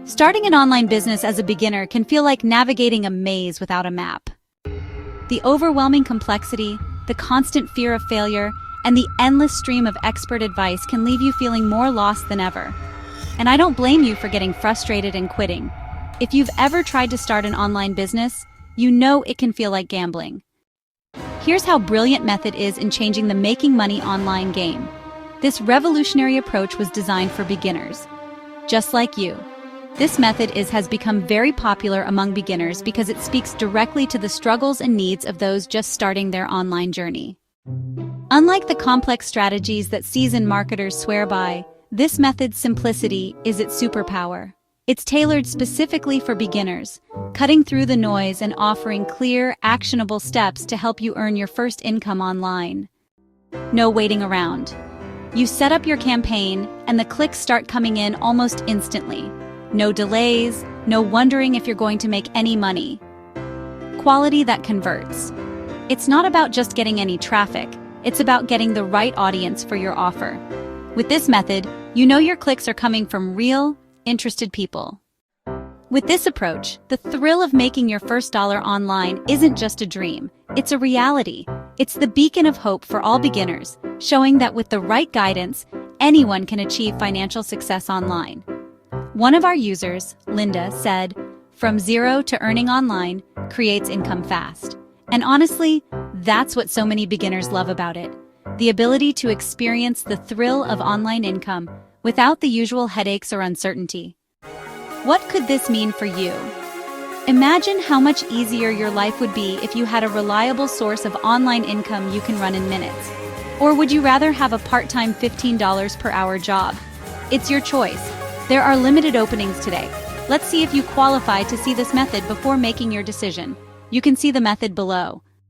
Starting an online business as a beginner can feel like navigating a maze without a map. The overwhelming complexity, the constant fear of failure, and the endless stream of expert advice can leave you feeling more lost than ever. And I don't blame you for getting frustrated and quitting. If you've ever tried to start an online business, you know it can feel like gambling. Here's how Brilliant Method is in changing the making money online game. This revolutionary approach was designed for beginners, just like you. This method has become very popular among beginners because it speaks directly to the struggles and needs of those just starting their online journey. Unlike the complex strategies that seasoned marketers swear by, this method's simplicity is its superpower. It's tailored specifically for beginners, cutting through the noise and offering clear, actionable steps to help you earn your first income online. No waiting around. You set up your campaign, and the clicks start coming in almost instantly. No delays, no wondering if you're going to make any money. Quality that converts. It's not about just getting any traffic, it's about getting the right audience for your offer. With this method, you know your clicks are coming from real, interested people. With this approach, the thrill of making your first dollar online isn't just a dream, it's a reality. It's the beacon of hope for all beginners, showing that with the right guidance, anyone can achieve financial success online. One of our users, Linda, said, "From zero to earning online creates income fast." And honestly, that's what so many beginners love about it. The ability to experience the thrill of online income without the usual headaches or uncertainty. What could this mean for you? Imagine how much easier your life would be if you had a reliable source of online income you can run in minutes. Or would you rather have a part-time $15 per hour job? It's your choice. There are limited openings today. Let's see if you qualify to see this method before making your decision. You can see the method below.